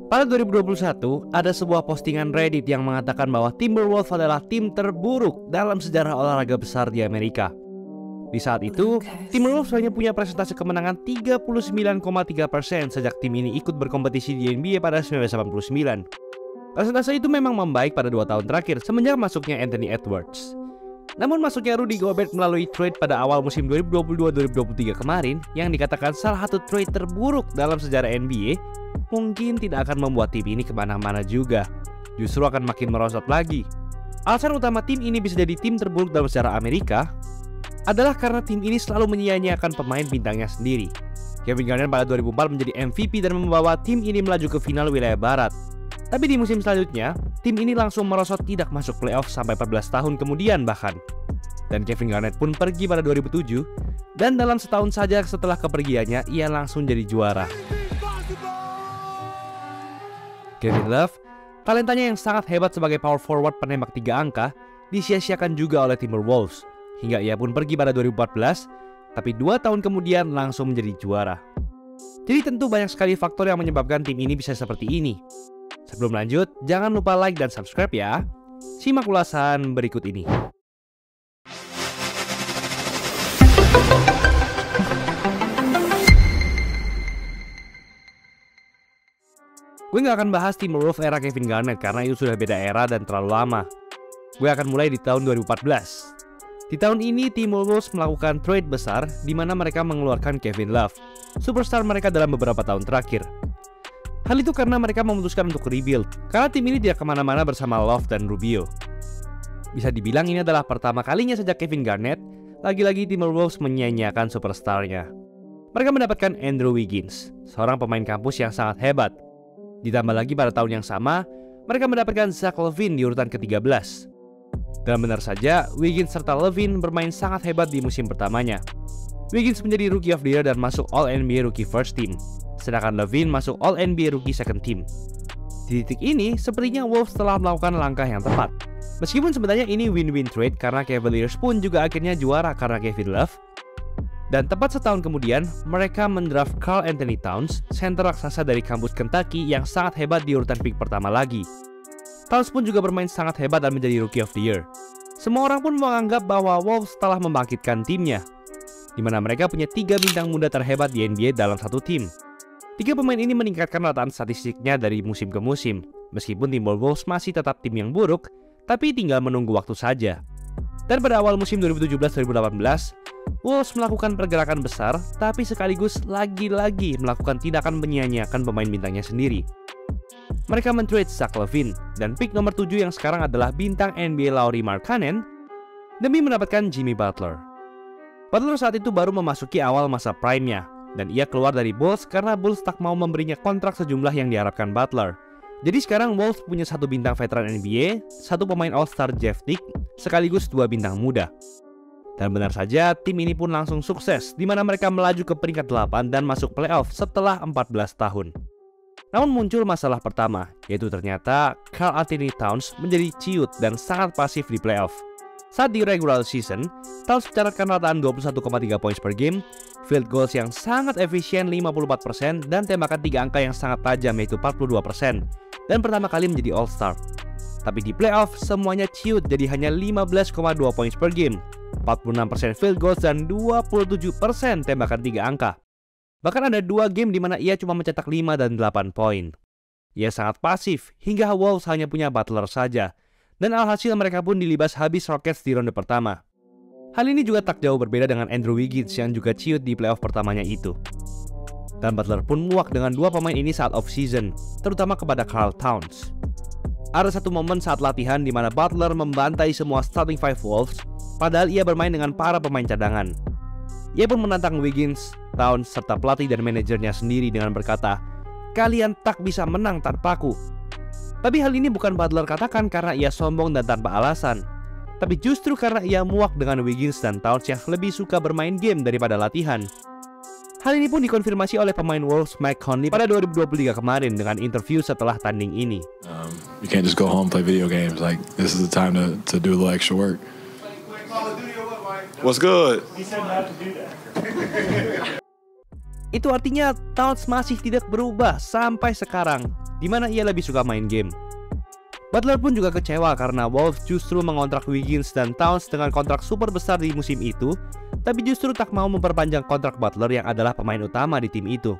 Pada 2021, ada sebuah postingan Reddit yang mengatakan bahwa Timberwolves adalah tim terburuk dalam sejarah olahraga besar di Amerika. Di saat itu, Timberwolves hanya punya presentase kemenangan 39,3% sejak tim ini ikut berkompetisi di NBA pada 1989. Persentase itu memang membaik pada 2 tahun terakhir semenjak masuknya Anthony Edwards. Namun masuknya Rudy Gobert melalui trade pada awal musim 2022-2023 kemarin yang dikatakan salah satu trade terburuk dalam sejarah NBA, mungkin tidak akan membuat tim ini kemana-mana juga. Justru akan makin merosot lagi. Alasan utama tim ini bisa jadi tim terburuk dalam sejarah Amerika adalah karena tim ini selalu menyia-nyiakan pemain bintangnya sendiri. Kevin Garnett pada 2004 menjadi MVP dan membawa tim ini melaju ke final wilayah barat. Tapi di musim selanjutnya, tim ini langsung merosot tidak masuk playoff sampai 14 tahun kemudian bahkan. Dan Kevin Garnett pun pergi pada 2007, dan dalam setahun saja setelah kepergiannya, ia langsung jadi juara. Kevin Love, talentanya yang sangat hebat sebagai power forward penembak 3 angka, disia-siakan juga oleh Timberwolves. Hingga ia pun pergi pada 2014, tapi 2 tahun kemudian langsung menjadi juara. Jadi tentu banyak sekali faktor yang menyebabkan tim ini bisa seperti ini. Sebelum lanjut, jangan lupa like dan subscribe ya. Simak ulasan berikut ini. Gue gak akan bahas Timberwolves era Kevin Garnett karena itu sudah beda era dan terlalu lama. Gue akan mulai di tahun 2014. Di tahun ini, Timberwolves melakukan trade besar di mana mereka mengeluarkan Kevin Love, superstar mereka dalam beberapa tahun terakhir. Hal itu karena mereka memutuskan untuk rebuild, karena tim ini tidak kemana-mana bersama Love dan Rubio. Bisa dibilang ini adalah pertama kalinya sejak Kevin Garnett, lagi-lagi Timberwolves menyia-nyiakan superstarnya. Mereka mendapatkan Andrew Wiggins, seorang pemain kampus yang sangat hebat. Ditambah lagi pada tahun yang sama, mereka mendapatkan Zach LaVine di urutan ke-13. Dan benar saja, Wiggins serta LaVine bermain sangat hebat di musim pertamanya. Wiggins menjadi Rookie of the Year dan masuk All-NBA Rookie First Team, sedangkan LaVine masuk All-NBA Rookie Second Team. Di titik ini, sepertinya Wolves telah melakukan langkah yang tepat. Meskipun sebenarnya ini win-win trade karena Cavaliers pun juga akhirnya juara karena Kevin Love. Dan tepat setahun kemudian, mereka mendraft Karl Anthony Towns, center raksasa dari kampus Kentucky yang sangat hebat di urutan pick pertama lagi. Towns pun juga bermain sangat hebat dan menjadi Rookie of the Year. Semua orang pun menganggap bahwa Wolves telah membangkitkan timnya, di mana mereka punya 3 bintang muda terhebat di NBA dalam satu tim. 3 pemain ini meningkatkan rataan statistiknya dari musim ke musim. Meskipun Timberwolves masih tetap tim yang buruk, tapi tinggal menunggu waktu saja. Dan pada awal musim 2017-2018, Wolves melakukan pergerakan besar, tapi sekaligus lagi-lagi melakukan tindakan menyia-nyiakan pemain bintangnya sendiri. Mereka men-trade Zach LaVine dan pick nomor 7 yang sekarang adalah bintang NBA Lauri Markkanen demi mendapatkan Jimmy Butler. Butler saat itu baru memasuki awal masa prime-nya dan ia keluar dari Bulls karena Bulls tak mau memberinya kontrak sejumlah yang diharapkan Butler. Jadi sekarang Wolves punya 1 bintang veteran NBA, 1 pemain All-Star Jeff Teague, sekaligus 2 bintang muda. Dan benar saja, tim ini pun langsung sukses di mana mereka melaju ke peringkat 8 dan masuk playoff setelah 14 tahun. Namun muncul masalah pertama, yaitu ternyata Karl Anthony Towns menjadi ciut dan sangat pasif di playoff. Saat di regular season, Towns mencatatkan rataan 21,3 points per game, field goals yang sangat efisien 54%, dan tembakan 3 angka yang sangat tajam yaitu 42%, dan pertama kali menjadi All-Star. Tapi di playoff, semuanya ciut jadi hanya 15,2 points per game, 46% field goals, dan 27% tembakan 3 angka. Bahkan ada 2 game di mana ia cuma mencetak 5 dan 8 poin. Ia sangat pasif, hingga Wolves hanya punya Butler saja. Dan alhasil mereka pun dilibas habis Rockets di ronde pertama. Hal ini juga tak jauh berbeda dengan Andrew Wiggins yang juga ciut di playoff pertamanya itu. Dan Butler pun muak dengan 2 pemain ini saat off-season, terutama kepada Karl Towns. Ada satu momen saat latihan di mana Butler membantai semua starting 5 Wolves, padahal ia bermain dengan para pemain cadangan. Ia pun menantang Wiggins, Towns, serta pelatih dan manajernya sendiri dengan berkata, "Kalian tak bisa menang tanpaku." Tapi hal ini bukan Butler katakan karena ia sombong dan tanpa alasan, tapi justru karena ia muak dengan Wiggins dan Towns yang lebih suka bermain game daripada latihan. Hal ini pun dikonfirmasi oleh pemain Wolves Mike Conley pada 2023 kemarin dengan interview setelah tanding ini. You can't just go home and play video games. Like, this is the time to do a little extra work. What's good? Itu artinya Towns masih tidak berubah sampai sekarang. di mana ia lebih suka main game. Butler pun juga kecewa karena Wolves justru mengontrak Wiggins dan Towns dengan kontrak super besar di musim itu, tapi justru tak mau memperpanjang kontrak Butler yang adalah pemain utama di tim itu.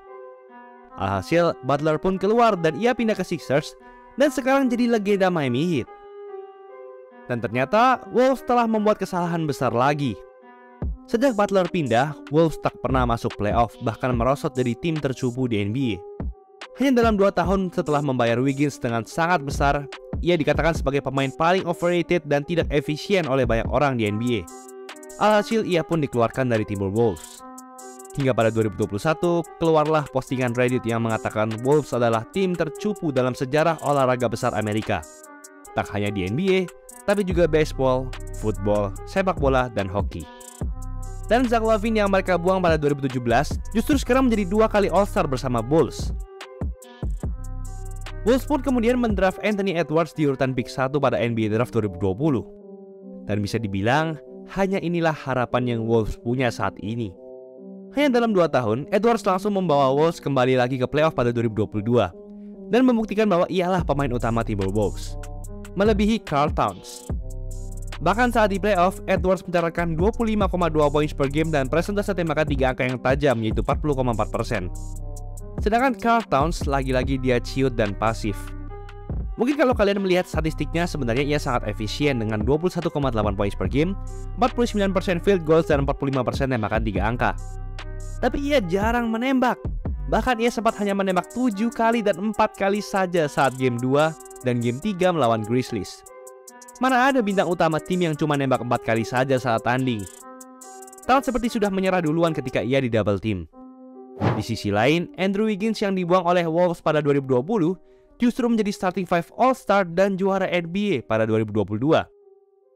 Alhasil, Butler pun keluar dan ia pindah ke Sixers dan sekarang jadi legenda Miami Heat. Dan ternyata, Wolves telah membuat kesalahan besar lagi. Sejak Butler pindah, Wolves tak pernah masuk playoff, bahkan merosot dari tim tercupu di NBA. Hanya dalam 2 tahun setelah membayar Wiggins dengan sangat besar, ia dikatakan sebagai pemain paling overrated dan tidak efisien oleh banyak orang di NBA. Alhasil ia pun dikeluarkan dari Timberwolves. Hingga pada 2021, keluarlah postingan Reddit yang mengatakan Wolves adalah tim tercupu dalam sejarah olahraga besar Amerika. Tak hanya di NBA, tapi juga baseball, football, sepak bola, dan hoki. Dan Zach LaVine yang mereka buang pada 2017 justru sekarang menjadi 2 kali All-Star bersama Bulls. Wolves pun kemudian mendraft Anthony Edwards di urutan pick 1 pada NBA Draft 2020. Dan bisa dibilang, hanya inilah harapan yang Wolves punya saat ini. Hanya dalam 2 tahun, Edwards langsung membawa Wolves kembali lagi ke playoff pada 2022 dan membuktikan bahwa ialah pemain utama Timberwolves, melebihi Karl Towns. Bahkan saat di playoff, Edwards mencatatkan 25,2 poin per game dan persentase tembakan 3 angka yang tajam, yaitu 40,4%. Sedangkan Karl Towns lagi-lagi dia ciut dan pasif. Mungkin kalau kalian melihat statistiknya, sebenarnya ia sangat efisien dengan 21,8 poin per game, 49% field goals dan 45% tembakan 3 angka. Tapi ia jarang menembak. Bahkan ia sempat hanya menembak 7 kali dan 4 kali saja saat game 2 dan game 3 melawan Grizzlies. Mana ada bintang utama tim yang cuma nembak 4 kali saja saat tanding. Towns seperti sudah menyerah duluan ketika ia di double team. Di sisi lain, Andrew Wiggins yang dibuang oleh Wolves pada 2020 justru menjadi starting 5 All-Star dan juara NBA pada 2022.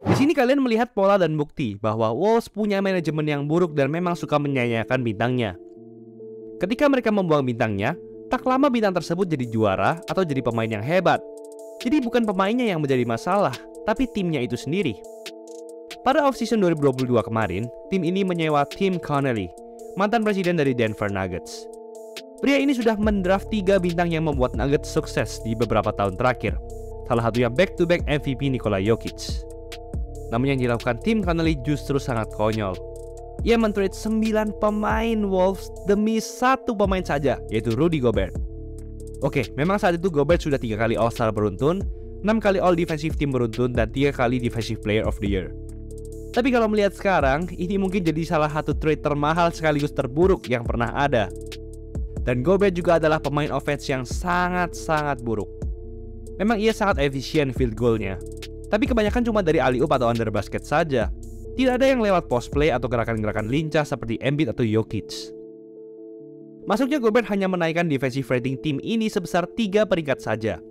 Di sini kalian melihat pola dan bukti bahwa Wolves punya manajemen yang buruk dan memang suka menyanyiakan bintangnya. Ketika mereka membuang bintangnya, tak lama bintang tersebut jadi juara atau jadi pemain yang hebat. Jadi bukan pemainnya yang menjadi masalah, tapi timnya itu sendiri. Pada off-season 2022 kemarin, tim ini menyewa Tim Connelly, mantan presiden dari Denver Nuggets. Pria ini sudah mendraft 3 bintang yang membuat Nuggets sukses di beberapa tahun terakhir. Salah satunya back-to-back MVP Nikola Jokic. Namun yang dilakukan Tim Connelly justru sangat konyol. Ia men-trade 9 pemain Wolves demi 1 pemain saja, yaitu Rudy Gobert. Oke, memang saat itu Gobert sudah 3 kali All-Star beruntun, 6 kali All-Defensive Team beruntun, dan 3 kali Defensive Player of the Year. Tapi kalau melihat sekarang, ini mungkin jadi salah satu trade termahal sekaligus terburuk yang pernah ada. Dan Gobert juga adalah pemain offense yang sangat-sangat buruk. Memang ia sangat efisien field goal-nya, tapi kebanyakan cuma dari alley-oop atau under basket saja. Tidak ada yang lewat post play atau gerakan-gerakan lincah seperti Embiid atau Jokic. Masuknya Gobert hanya menaikkan defensive rating tim ini sebesar 3 peringkat saja,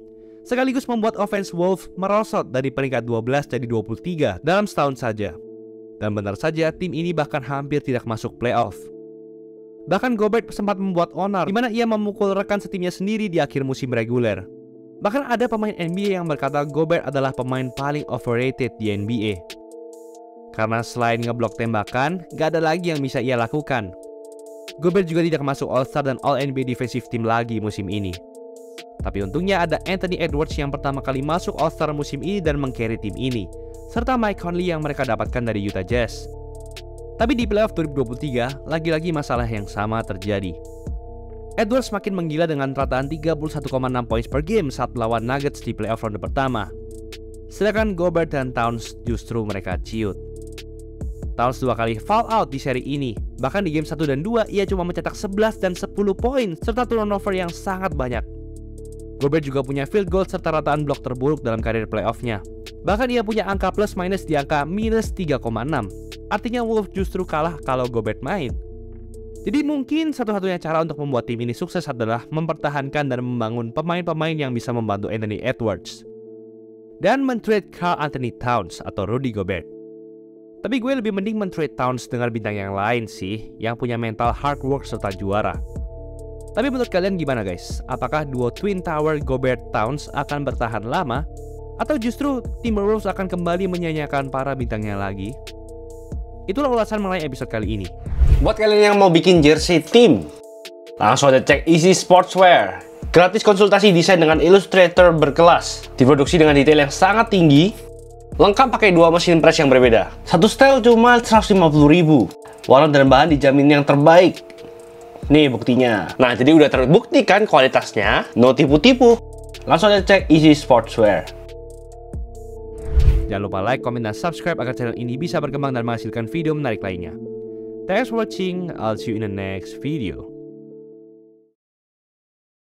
sekaligus membuat offense Wolves merosot dari peringkat 12 jadi 23 dalam setahun saja. Dan benar saja, tim ini bahkan hampir tidak masuk playoff. Bahkan Gobert sempat membuat onar di mana ia memukul rekan setimnya sendiri di akhir musim reguler. Bahkan ada pemain NBA yang berkata Gobert adalah pemain paling overrated di NBA. Karena selain ngeblok tembakan, gak ada lagi yang bisa ia lakukan. Gobert juga tidak masuk All-Star dan All-NBA Defensive Team lagi musim ini. Tapi untungnya ada Anthony Edwards yang pertama kali masuk All-Star musim ini dan meng-carry tim ini, serta Mike Conley yang mereka dapatkan dari Utah Jazz. Tapi di playoff 2023, lagi-lagi masalah yang sama terjadi. Edwards makin menggila dengan rataan 31,6 poin per game saat melawan Nuggets di playoff ronde pertama. Sedangkan Gobert dan Towns justru mereka ciut. Towns 2 kali foul out di seri ini. Bahkan di game 1 dan 2 ia cuma mencetak 11 dan 10 poin serta turnover yang sangat banyak. Gobert juga punya field goal serta rataan blok terburuk dalam karir playoff-nya. Bahkan ia punya angka plus minus di angka minus 3,6. Artinya Wolves justru kalah kalau Gobert main. Jadi mungkin satu-satunya cara untuk membuat tim ini sukses adalah mempertahankan dan membangun pemain-pemain yang bisa membantu Anthony Edwards. Dan men-trade Karl Anthony Towns atau Rudy Gobert. Tapi gue lebih mending men-trade Towns dengan bintang yang lain sih, yang punya mental hard work serta juara. Tapi menurut kalian gimana guys? Apakah duo Twin Tower Gobert Towns akan bertahan lama? Atau justru Timberwolves akan kembali menyanyiakan para bintangnya lagi? Itulah ulasan mengenai episode kali ini. Buat kalian yang mau bikin jersey tim, langsung aja cek Easy Sportswear. Gratis konsultasi desain dengan Illustrator berkelas. Diproduksi dengan detail yang sangat tinggi. Lengkap pakai 2 mesin press yang berbeda. Satu style cuma 150.000. Warna dan bahan dijamin yang terbaik. Nih buktinya. Nah, jadi udah terbukti kan kualitasnya. No tipu-tipu. Langsung aja cek Easy Sportswear. Jangan lupa like, comment, dan subscribe agar channel ini bisa berkembang dan menghasilkan video menarik lainnya. Thanks for watching. I'll see you in the next video.